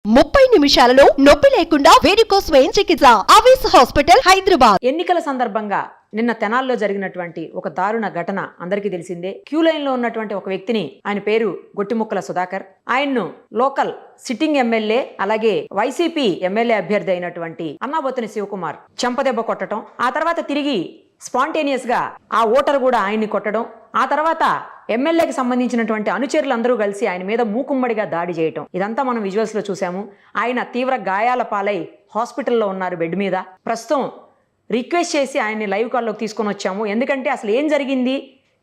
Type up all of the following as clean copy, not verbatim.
30 నిమిషాలలో నొప్పి లేకుండా వేడికోస్ స్వయం చికిత్స ఆవేశ హాస్పిటల్ హైదరాబాద్. ఎన్నికల సందర్భంగా నిన్న తెనాల్లో జరిగినటువంటి ఒక దారుణ ఘటన అందరికీ తెలిసిందే. క్యూ లైన్ లో ఉన్నటువంటి ఒక వ్యక్తిని, ఆయన పేరు గొట్టిముక్కల సుధాకర్, ఆయన్ను లోకల్ సిట్టింగ్ ఎమ్మెల్యే అలాగే వైసీపీ ఎమ్మెల్యే అభ్యర్థి అయినటువంటి అన్నాబొత్తుని శివకుమార్ చెంపదెబ్బ కొట్టడం, ఆ తర్వాత తిరిగి స్పాంటేనియస్ గా ఆ ఓటర్ కూడా ఆయన్ని కొట్టడం, ఆ తర్వాత ఎమ్మెల్యేకి సంబంధించినటువంటి అనుచరులందరూ కలిసి ఆయన మీద మూకుమ్మడిగా దాడి చేయటం, ఇదంతా మనం విజువల్స్ లో చూసాము. ఆయన తీవ్ర గాయాల పాలై హాస్పిటల్లో ఉన్నారు, బెడ్ మీద. ప్రస్తుతం రిక్వెస్ట్ చేసి ఆయన్ని లైవ్ కాల్లోకి తీసుకొని వచ్చాము. ఎందుకంటే అసలు ఏం జరిగింది,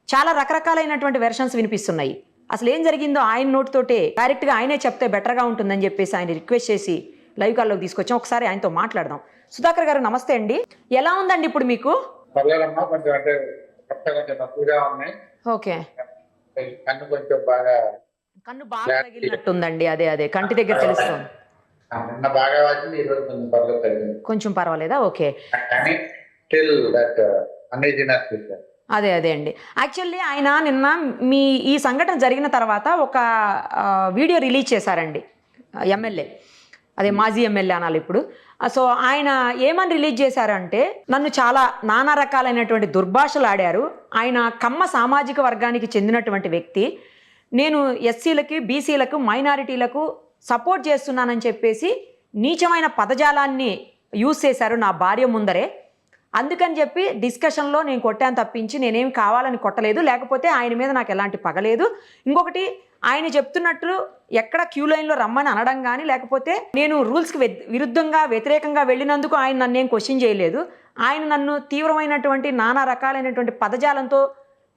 చాలా రకరకాలైనటువంటి వెర్షన్స్ వినిపిస్తున్నాయి. అసలు ఏం జరిగిందో ఆయన నోటితోటే డైరెక్ట్గా ఆయనే చెప్తే బెటర్గా ఉంటుందని చెప్పేసి ఆయన రిక్వెస్ట్ చేసి లైవ్ కాల్లోకి తీసుకొచ్చాం. ఒకసారి ఆయనతో మాట్లాడదాం. సుధాకర్ గారు నమస్తే అండి, ఎలా ఉందండి ఇప్పుడు మీకు? ఓకే, కన్ను బాగా తగిలినట్టుందండి. అదే కంటి దగ్గర తెలుస్తుంది. కొంచెం పర్వాలేదా? ఓకే, అదే అండి. యాక్చువల్లీ ఆయన నిన్న మీ ఈ సంఘటన జరిగిన తర్వాత ఒక వీడియో రిలీజ్ చేశారండి ఎమ్మెల్యే, అదే మాజీ ఎమ్మెల్యే అనాలి ఇప్పుడు. సో ఆయన ఏమని రిలీజ్ చేశారంటే, నన్ను చాలా నానా రకాలైనటువంటి దుర్భాషలు ఆడారు. ఆయన కమ్మ సామాజిక వర్గానికి చెందినటువంటి వ్యక్తి, నేను ఎస్సీలకి బీసీలకు మైనారిటీలకు సపోర్ట్ చేస్తున్నానని చెప్పేసి నీచమైన పదజాలాన్ని యూజ్ చేశారు నా భార్య ముందరే. అందుకని చెప్పి డిస్కషన్లో నేను కొట్టాను తప్పించి నేనేం కావాలని కొట్టలేదు, లేకపోతే ఆయన మీద నాకు ఎలాంటి పగలేదు. ఇంకొకటి, ఆయన చెప్తున్నట్టు ఎక్కడ క్యూ లైన్లో రమ్మని అనడం కానీ, లేకపోతే నేను రూల్స్కి విరుద్ధంగా వ్యతిరేకంగా వెళ్ళినందుకు ఆయన నన్ను ఏం క్వశ్చన్ చేయలేదు. ఆయన నన్ను తీవ్రమైనటువంటి నానా రకాలైనటువంటి పదజాలంతో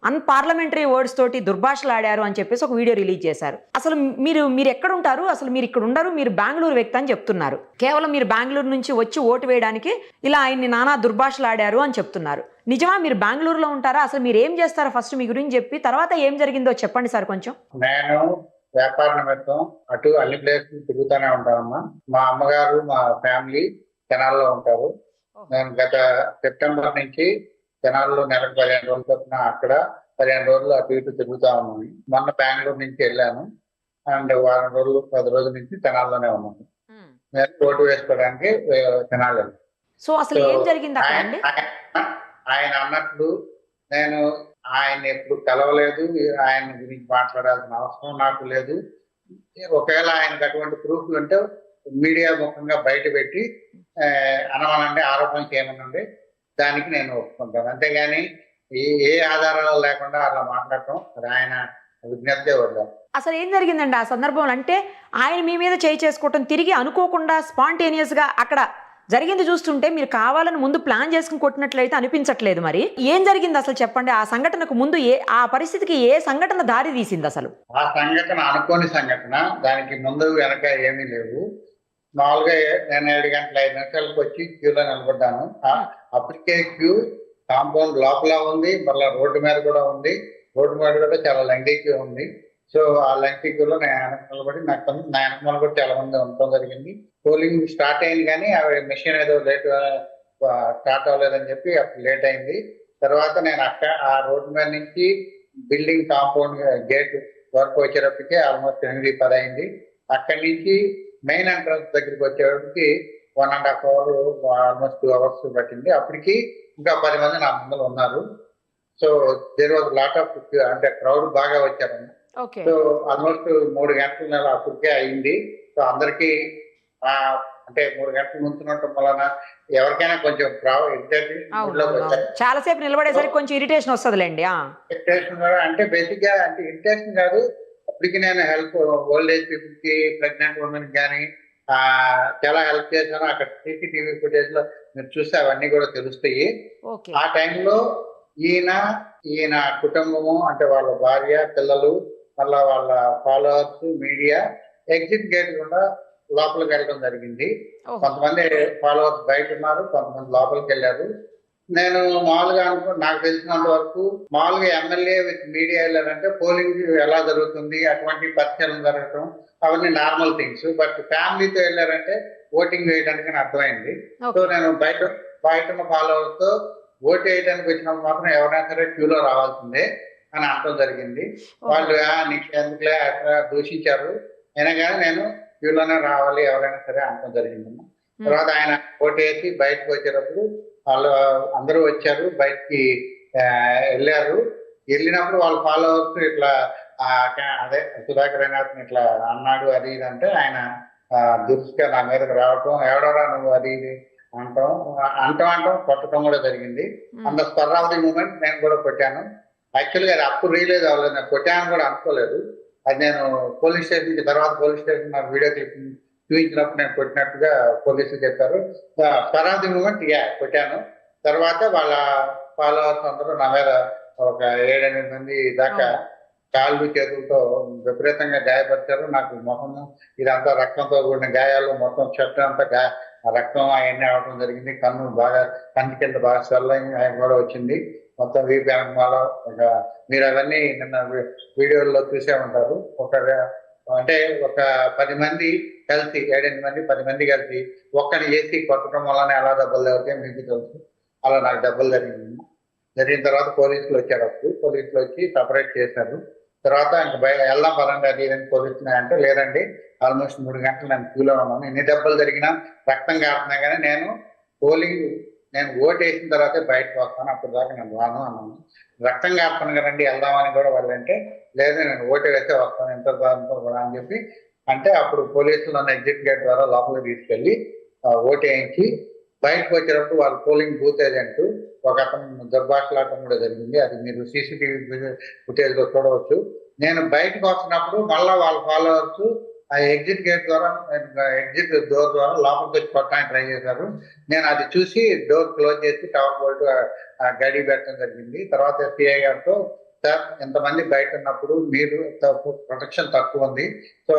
అన్పార్లమెంటరీ వర్డ్స్ తోటి దుర్భాషలు ఆడారు అని చెప్పేసి ఒక వీడియో రిలీజ్ చేశారు. అసలు మీరు ఎక్కడ ఉంటారు? అసలు మీరు ఇక్కడ ఉండరు, మీరు బెంగళూరు వ్యక్తి అని చెప్తున్నారు. కేవలం మీరు బెంగళూరు నుంచి వచ్చి ఓటు వేయడానికి ఇలా ఆయన్ని నానా దుర్భాషలు ఆడారు అని చెప్తున్నారు. నిజమా? మీరు బెంగళూరులో ఉంటారా? అసలు మీరు ఏం చేస్తారో ఫస్ట్ మీ గురించి చెప్పి తర్వాత ఏం జరిగిందో చెప్పండి సార్ కొంచెం. నేను వ్యాపార నిమిత్తం అటు అన్ని ప్లేస్ తిరుగుతూనే ఉంటానమ్మా. మా అమ్మగారు మా ఫ్యామిలీ తెనాల్లో ఉంటారు. నేను గత సెప్టెంబర్ నుంచి తెనాల్లో నెలకు 15 రోజులు చొప్పున అక్కడ 15 రోజులు అటు ఇటు తిరుగుతా ఉన్నాను. మొన్న బెంగళూరు నుంచి వెళ్ళాను అండ్ వారం రోజులు 10 రోజుల నుంచి తెనాల్లోనే ఉన్నాను. నేను ఓటు వేసుకోవడానికి తెనాలి. సో అసలు ఏం జరిగింది? ఆయన అన్నట్లు నేను ఆయన ఎప్పుడు కలవలేదు, ఆయన గురించి మాట్లాడాల్సిన అవసరం నాకు లేదు. ఒకవేళ ఆయనకు అటువంటి ప్రూఫ్లు ఉంటే మీడియా ముఖంగా బయట పెట్టి అనమనండి, ఆరోపణ చేయమనండి, దానికి నేను ఒప్పుకుంటాను. అంతేగాని ఏ ఆధారాలు లేకుండా అలా మాట్లాడటం అది ఆయన విజ్ఞప్తే వద్దాం. అసలు ఏం జరిగిందండి ఆ సందర్భంలో? అంటే ఆయన మీ మీద చేయి చేసుకోవటం, తిరిగి అనుకోకుండా స్పాంటేనియస్ గా అక్కడ జరిగింది చూస్తుంటే మీరు కావాలని ముందు ప్లాన్ చేసుకుని కొట్టినట్లయితే అనిపించట్లేదు. మరి ఏం జరిగింది అసలు చెప్పండి. ఆ సంఘటనకు ముందు ఆ పరిస్థితికి ఏ సంఘటన దారి తీసింది? అసలు ఆ సంఘటన అనుకోని సంఘటన, దానికి ముందు వెనక ఏమీ లేవు. మామూలుగా నేను 7 గంటల 5 నిమిషాలకు వచ్చి క్యూలో నిలబడ్డాను. అప్పటికే క్యూ కాంపౌండ్ లోపల ఉంది, మళ్ళీ రోడ్డు మీద కూడా ఉంది. రోడ్డు మీద కూడా చాలా లెంగ్తీ క్యూ ఉంది. సో ఆ లెంగ్తీ క్యూలో నేను నిలబడి నా వెనకాల కూడా చాలా మంది ఉండటం జరిగింది. పోలింగ్ స్టార్ట్ అయింది కానీ ఆ మెషిన్ ఏదో లేట్ స్టార్ట్ అవ్వలేదని చెప్పి అప్పుడు లేట్ అయింది. తర్వాత నేను అక్కడ ఆ రోడ్డు మీద నుంచి బిల్డింగ్ కాంపౌండ్ గేట్ వరకు వచ్చేటప్పటికి ఆల్మోస్ట్ 8:10 అయింది. అక్కడి నుంచి మెయిన్ ఎంట్రన్స్ దగ్గరికి వచ్చేటప్పటికి 1.5 అవర్, ఆల్మోస్ట్ 2 అవర్స్ పట్టింది. అప్పటికి ఇంకా 10 మంది నా ముందు ఉన్నారు. So there was lot of, అంటే క్రౌడ్ బాగా వచ్చారు. సో ఆల్మోస్ట్ 3 గంటల అప్పటికే అయింది. సో అందరికి అంటే 3 గంటలు నుంచున్నట్టు వలన ఎవరికైనా కొంచెం చాలాసేపు నిలబడేసరికి కొంచెం ఇరిటేషన్ వస్తుందిలేండి. ఇరిటేషన్ అంటే బేసిక్ గా అంటే ఇరిటేషన్ కాదు. అప్పటికి నేను హెల్ప్ ఓల్డ్ ఏజ్ పీపుల్ కి, ప్రెగ్నెంట్ ఉమెన్ కానీ చాలా హెల్ప్ చేశాను. అక్కడ CCTV ఫుటేజ్ లో మీరు చూస్తే అవన్నీ కూడా తెలుస్తాయి. ఆ టైంలో ఈయన కుటుంబము, అంటే వాళ్ళ భార్య, పిల్లలు, మళ్ళా వాళ్ళ ఫాలోవర్స్, మీడియా ఎగ్జిట్ గేట్ కూడా లోపలికి వెళ్ళడం జరిగింది. కొంతమంది ఫాలోవర్స్ బయట ఉన్నారు, కొంతమంది లోపలికి వెళ్ళారు. నేను మామూలుగా నాకు తెలిసినంత వరకు మామూలుగా ఎమ్మెల్యే విత్ మీడియా వెళ్ళారంటే పోలింగ్ ఎలా జరుగుతుంది, అటువంటి పరిచయం జరగటం, అవన్నీ నార్మల్ థింగ్స్. బట్ ఫ్యామిలీతో వెళ్ళారంటే ఓటింగ్ వేయడానికి అర్థమైంది. సో నేను బయట ఉన్న ఫాలోవర్స్ తో ఓటు వేయడానికి వచ్చినప్పుడు మాత్రం ఎవరైనా సరే క్యూలో రావాల్సిందే అని అనడం జరిగింది. వాళ్ళు నీకు ఎందుకులే అట్లా దూషించారు. అయినా కానీ నేను క్యూలోనే రావాలి ఎవరైనా సరే అనడం జరిగిందమ్మా. తర్వాత ఆయన ఓటేసి బయటకు వచ్చేటప్పుడు వాళ్ళు అందరూ వచ్చారు, బయటికి వెళ్ళారు. వెళ్ళినప్పుడు వాళ్ళ ఫాలోవర్స్ ఇట్లా అదే సుధాకర్ అనాథ్ని ఇట్లా అన్నాడు అది ఇది అంటే ఆయన దురుసుగా నా మీదకి రావటం, ఎవడరా నువ్వు అది ఇది అంటాం కొట్టడం కూడా జరిగింది. అంత స్పర్ ఆఫ్ ది మూమెంట్ నేను కూడా కొట్టాను. యాక్చువల్గా అది అప్పుడు రియలైజ్ అవ్వలేదు, నేను కొట్టాను కూడా అనుకోలేదు. అది నేను పోలీస్ స్టేషన్కి తర్వాత పోలీస్ స్టేషన్ నాకు వీడియో క్లిప్ చూపించినప్పుడు నేను కొట్టినట్టుగా పోలీసులు చెప్పారు. స్పర్ ఆఫ్ ది మూమెంట్ కొట్టాను. తర్వాత వాళ్ళ ఫాలోవర్స్ అందరూ నా మీద ఒక 7-8 మంది దాకా కాళ్ళు చేతులతో విపరీతంగా గాయపరిచారు. నాకు మొహము ఇదంతా రక్తంతో కూడిన గాయాలు, మొత్తం చెట్టు అంతా రక్తం అవన్నీ అవడం జరిగింది. కంటి కింద బాగా స్వెల్లింగ్ కూడా వచ్చింది. మొత్తం వీపు వెనకమాల మీరు అవన్నీ నిన్న వీడియోల్లో చూసే ఉంటారు. అంటే ఒక 10 మంది కలిసి 7-8 మంది 10 మంది కలిసి ఒక్కని చేసి కొట్టడం వల్లనే ఎలా దెబ్బలు తగ్గుతాయి మీకు తెలుసు. అలా నాకు దెబ్బలు జరిగిన తర్వాత పోలీసులు వచ్చారు. అప్పుడు పోలీసులు వచ్చి సపరేట్ చేశారు. తర్వాత ఇంకా వెళ్దాం పదండి అది ఇదని పోలీసులు అంటే లేదండి, ఆల్మోస్ట్ 3 గంటలు నేను క్యూలో ఉన్నాను, ఎన్ని దెబ్బలు జరిగినా రక్తం కారుతున్నా కానీ నేను ఓటు వేసిన తర్వాతే బయటకు వస్తాను, అప్పుడు దాకా నేను రాను అన్నాను. రక్తం కారుతాను కదండి వెళ్దామని కూడా వాళ్ళు అంటే లేదు నేను ఓటు వేస్తే వస్తాను ఎంత కూడా అని చెప్పి అంటే అప్పుడు పోలీసులు నన్ను ఎగ్జిట్ గేట్ ద్వారా లోపలికి తీసుకెళ్లి ఓటు వేయించి బయటకు వచ్చేటప్పుడు వాళ్ళు పోలింగ్ బూత్ ఏజెంట్ ఒక అతను దుర్భాషలాటం కూడా జరిగింది. అది మీరు సీసీటీవీ ఫుటేజ్ లో చూడవచ్చు. నేను బయటకు వస్తున్నప్పుడు మళ్ళా వాళ్ళ ఫాలోవర్స్ ఆ ఎగ్జిట్ గేట్ ద్వారా ఎగ్జిట్ డోర్ ద్వారా లోపలికి వచ్చి కొట్టడానికి ట్రై చేశారు. నేను అది చూసి డోర్ క్లోజ్ చేసి టవర్ బోల్ట్ గడి పెట్టడం జరిగింది. తర్వాత సిఐ గారితో సార్ ఎంతమంది బయట ఉన్నప్పుడు మీరు ప్రొటెక్షన్ తక్కువ ఉంది, సో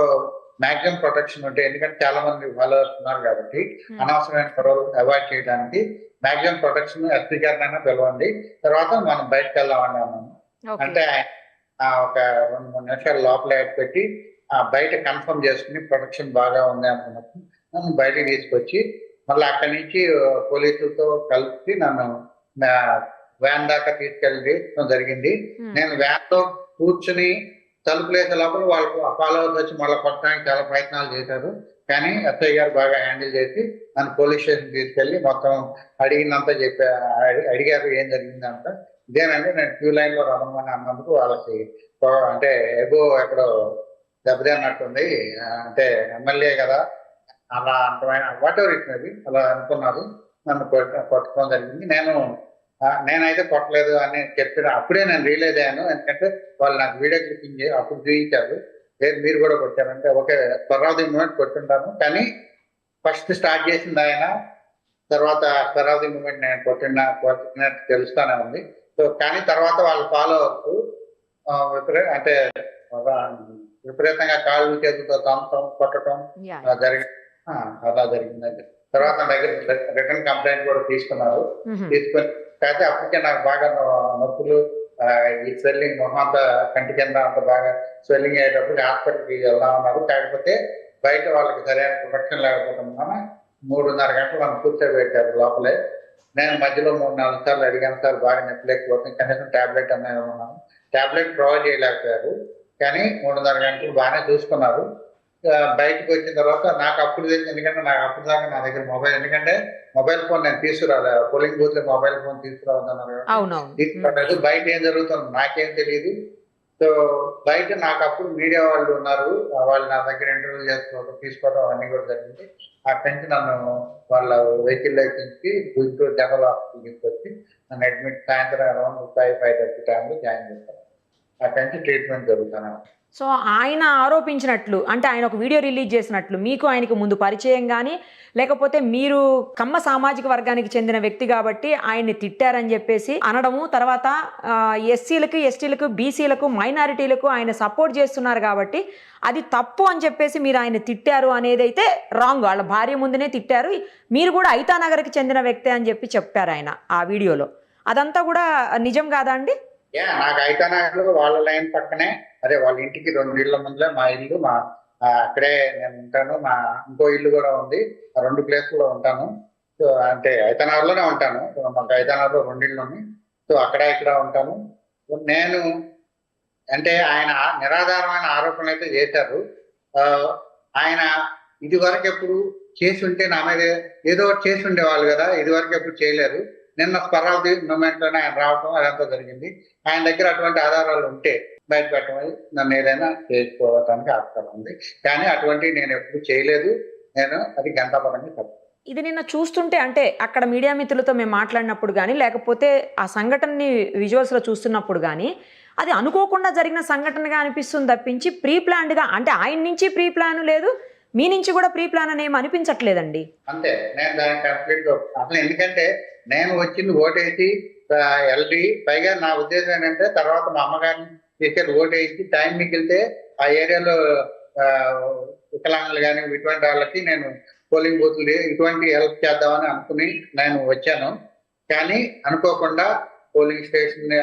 మాక్సిమం ప్రొటెక్షన్ ఉంటే ఎందుకంటే చాలా మంది ఫాలోవర్స్ ఉన్నారు కాబట్టి అనవసరమైన గొడవలు అవాయిడ్ చేయడానికి మాక్సిమం ప్రొటెక్షన్ ఎస్పీ గారినైనా పిలవండి, తర్వాత మనం బయటకు వెళ్దామని అన్నాను. అంటే ఒక 2-3 నిమిషాలు లోపల పెట్టి బయట కన్ఫర్మ్ చేసుకుని ప్రొటెక్షన్ బాగా ఉంది అనుకున్నప్పుడు నన్ను బయటకు తీసుకొచ్చి మళ్ళీ అక్కడి నుంచి పోలీసులతో కలిసి నన్ను వ్యాన్ దాకా తీసుకెళ్ళడం జరిగింది. నేను వ్యాన్ లో కూర్చుని తలుపులేసే లోపల వాళ్ళకు ఫాలోవర్స్ వచ్చి మళ్ళీ కొట్టడానికి చాలా ప్రయత్నాలు చేశారు. కానీ ఎస్ఐ గారు బాగా హ్యాండిల్ చేసి నన్ను పోలీస్ స్టేషన్ తీసుకెళ్లి మొత్తం అడిగినంత అడిగారు ఏం జరిగిందంట. ఇదేనంటే నేను క్యూ లైన్ లో రమ్మని అన్నందుకు వాళ్ళకి అంటే ఎక్కడో దెబ్బతిన్నట్టుంది, అంటే ఎమ్మెల్యే కదా అలా అంతమైన వాట్ ఎవర్ ఇట్ మేబీ అలా అనుకున్నారు. నన్ను కొట్టడం జరిగింది. నేనైతే కొట్టలేదు అని చెప్పిన అప్పుడే నేను రియలైజ్ అయ్యాను. ఎందుకంటే వాళ్ళు నాకు వీడియో క్లిప్పింగ్ అప్పుడు చూపించారు, లేదు మీరు కూడా కొట్టారంటే ఓకే స్పర్ ది మూమెంట్ కొట్టుంటాను, కానీ ఫస్ట్ స్టార్ట్ చేసింది ఆయన, తర్వాత స్పర్ ది మూమెంట్ నేను కొట్టినట్టు తెలుస్తానే ఉంది. సో కానీ తర్వాత వాళ్ళ ఫాలోవర్స్ అంటే విపరీతంగా కాళ్ళు చేతులతో తంపడం కొట్టడం అలా జరిగిందండి. తర్వాత నా దగ్గర రిటర్న్ కంప్లైంట్ కూడా తీసుకున్నారు. తీసుకొని అయితే అప్పటికే నాకు బాగా నొప్పులు, ఈ స్వెల్లింగ్ మొహం అంతా కంటి కింద అంత బాగా స్వెల్లింగ్ అయ్యేటప్పుడు హాస్పిటల్కి వెళ్దామన్నారు. కాకపోతే బయట వాళ్ళకి సరైన ప్రొటెక్షన్ లేకపోవడం వల్ల 3.5 గంటలు నన్ను కూర్చోబెట్టారు లోపలే. నేను మధ్యలో 3-4 సార్లు అడిగాను, సార్ బాగా నొప్పలేకపోతుంది, కనీసం టాబ్లెట్ అన్నది ఉన్నాను. టాబ్లెట్ ప్రొవైడ్ చేయలేకపోయారు, కానీ 3.5 గంటలు బాగానే చూసుకున్నారు. బయటకు వచ్చిన తర్వాత నాకు అప్పుడు తెలిసింది, ఎందుకంటే నాకు అప్పుడు దాకా నా దగ్గర మొబైల్, ఎందుకంటే మొబైల్ ఫోన్ నేను తీసుకురాలేదు, పోలింగ్ బూత్ లో మొబైల్ ఫోన్ తీసుకురావద్దన్నారు. తీసుకురాలేదు. బయట ఏం జరుగుతుంది నాకేం తెలియదు. సో బయట నాకు అప్పుడు మీడియా వాళ్ళు ఉన్నారు, వాళ్ళు నా దగ్గర ఇంటర్వ్యూ తీసుకోవడం అవన్నీ కూడా జరిగింది. అక్కడి నుంచి నన్ను వాళ్ళ వెహికల్ ఎక్కించి గుంటూరు జనరల్ హాస్పిటల్ తీసుకొచ్చి నన్ను అడ్మిట్ సాయంత్రం అరౌండ్ 5-5:30 టైంలో జాయిన్ చేస్తాను. అక్కడి నుంచి ట్రీట్మెంట్ జరుగుతాను. సో ఆయన ఆరోపించినట్లు, అంటే ఆయన ఒక వీడియో రిలీజ్ చేసినట్లు మీకు ఆయనకు ముందు పరిచయం కానీ, లేకపోతే మీరు కమ్మ సామాజిక వర్గానికి చెందిన వ్యక్తి కాబట్టి ఆయన్ని తిట్టారని చెప్పేసి అనడము, తర్వాత ఎస్సీలకు, ఎస్టీలకు, బీసీలకు, మైనారిటీలకు ఆయన సపోర్ట్ చేస్తున్నారు కాబట్టి అది తప్పు అని చెప్పేసి మీరు ఆయన తిట్టారు అనేది అయితే రాంగ్. వాళ్ళ భార్య ముందునే తిట్టారు, మీరు కూడా ఐతానగర్కి చెందిన వ్యక్తి అని చెప్పారు ఆయన ఆ వీడియోలో. అదంతా కూడా నిజం కాదా అండి? నాకు ఐతానగర్లో వాళ్ళ లైన్ పక్కనే, అదే వాళ్ళ ఇంటికి 2 ఇళ్ల ముందులే మా ఇల్లు, అక్కడే నేను ఉంటాను. మా ఇంకో ఇల్లు కూడా ఉంది, ఆ 2 ప్లేస్లో ఉంటాను. సో అంటే ఐతానగర్లోనే ఉంటాను. మాకు ఐతానగర్లో 2 ఇళ్ళు ఉన్నాయి. సో అక్కడ ఇక్కడ ఉంటాను. నేను అంటే ఆయన నిరాధారమైన ఆరోపణలు అయితే చేశారు. ఆయన ఇది వరకు ఎప్పుడు చేసి ఉంటే నా మీద ఏదో ఒకటి చేసి ఉండేవాళ్ళు కదా, ఇది వరకు ఎప్పుడు చేయలేరు. నిన్న స్పరాది మూమెంట్ లోనే ఆయన రావటం అదంతా జరిగింది. ఆయన దగ్గర అటువంటి ఆధారాలు ఉంటే బయట పెట్టమని నన్ను ఏదైనా చేసుకోవడానికి ఆస్కారం ఉంది. కానీ అటువంటివి నేను ఎప్పుడు చేయలేదు. నేను అది గంటాపరంగా తప్పు. ఇది నిన్న చూస్తుంటే అంటే అక్కడ మీడియా మిత్రులతో మేము మాట్లాడినప్పుడు కానీ లేకపోతే ఆ సంఘటనని విజువల్స్లో చూస్తున్నప్పుడు కానీ అది అనుకోకుండా జరిగిన సంఘటనగా అనిపిస్తుంది తప్పించి ప్రీ ప్లాన్డ్గా, అంటే ఆయన నుంచి ప్రీ ప్లాన్ లేదు, మీ నుంచి కూడా ప్రీ ప్లాన్ అని ఏమి అనిపించట్లేదండి. అంతే, నేను దానికి కంప్లీట్ గా అసలు ఎందుకంటే నేను వచ్చింది ఓటేసి ఎల్డి, పైగా నా ఉద్దేశం ఏంటంటే తర్వాత మా అమ్మగారిని తీసుకెళ్ళి ఓటేసి టైం మిగిలితే ఆ ఏరియాలో వికలాంగులు కానీ ఇటువంటి వాళ్ళకి నేను పోలింగ్ బూత్లు ఇటువంటి హెల్ప్ చేద్దామని అనుకుని నేను వచ్చాను. కానీ అనుకోకుండా పోలింగ్ స్టేషన్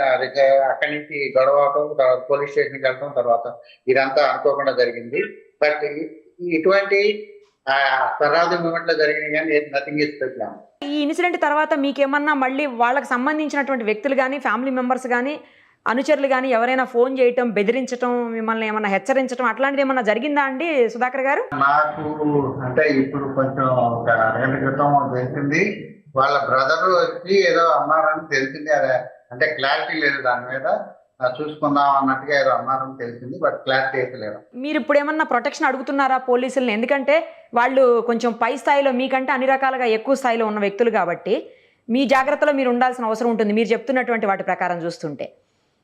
అక్కడి నుంచి గొడవ అవటం, పోలీస్ స్టేషన్కి వెళ్ళటం, తర్వాత ఇదంతా అనుకోకుండా జరిగింది. బట్ ఇటువంటి స్వరాజ్య మూమెంట్ లో జరిగినాయి కానీ నథింగ్ ఇస్ ప్లాన్. ఈ ఇన్సిడెంట్ తర్వాత మీకేమన్నా మళ్ళీ వాళ్ళకి సంబంధించినటువంటి వ్యక్తులు కానీ ఫ్యామిలీ మెంబర్స్ కానీ అనుచరులు కానీ ఎవరైనా ఫోన్ చేయటం, బెదిరించడం, మిమ్మల్ని ఏమన్నా హెచ్చరించడం అట్లాంటిది ఏమన్నా జరిగిందా అండి సుధాకర్ గారు? నాకు అంటే ఇప్పుడు కొంచెం ఒక 2 గంటల క్రితం తెలిసింది, వాళ్ళ బ్రదర్ వచ్చి ఏదో అన్నారని తెలిసింది. అదే అంటే క్లారిటీ లేదు దాని మీద, చూసుకుందాం అన్నట్టుగా ఏదో అన్నారని తెలిసింది, బట్ క్లారిటీ అయితే లేదు. మీరు ఇప్పుడు ఏమన్నా ప్రొటెక్షన్ అడుగుతున్నారా పోలీసుల్ని? ఎందుకంటే వాళ్ళు కొంచెం పై స్థాయిలో మీకంటే అన్ని రకాలుగా ఎక్కువ స్థాయిలో ఉన్న వ్యక్తులు కాబట్టి మీ జాగ్రత్తలో మీరు ఉండాల్సిన అవసరం ఉంటుంది, మీరు చెప్తున్నటువంటి వాటి ప్రకారం చూస్తుంటే.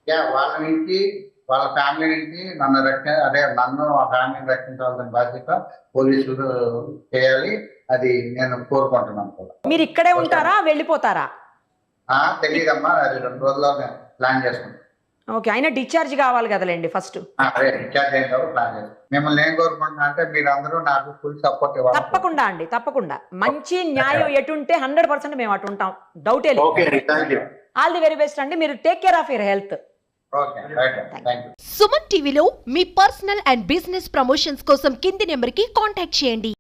వాళ్ళ నుంచి, వాళ్ళ ఫ్యామిలీ నుంచి నన్ను ఆ ఫ్యామిలీని రక్షించాల్సిన బాధ్యత పోలీసులు చేయాలి. అది నేను కోరుకుంటున్నాను కూడా. మీరు ఇక్కడే ఉంటారా, వెళ్ళిపోతారా? తెలియదమ్మా, అది 2 రోజుల్లో ప్లాన్ చేసుకుంటాం. ఓకే, అయినా డిశ్చార్జ్ కావాలి కదలేండి ఫస్ట్. డిశ్చార్జ్ అయిన తర్వాత ప్లాన్ చేస్తాం. మిమ్మల్ని ఏం కోరుకుంటున్నా అంటే మీరందరూ నాకు ఫుల్ సపోర్ట్ ఇవ్వాలి. తప్పకుండా అండి, తప్పకుండా. మంచి న్యాయం ఎటుంటే 100% మేము అటు ఉంటాం, డౌటే లేదు. ఆల్ ది వెరీ బెస్ట్ అండి, మీరు take care of your health. Suman టీవీలో మీ పర్సనల్ అండ్ బిజినెస్ ప్రమోషన్స్ కోసం కింది నెంబర్కి కాంటాక్ట్ చేయండి.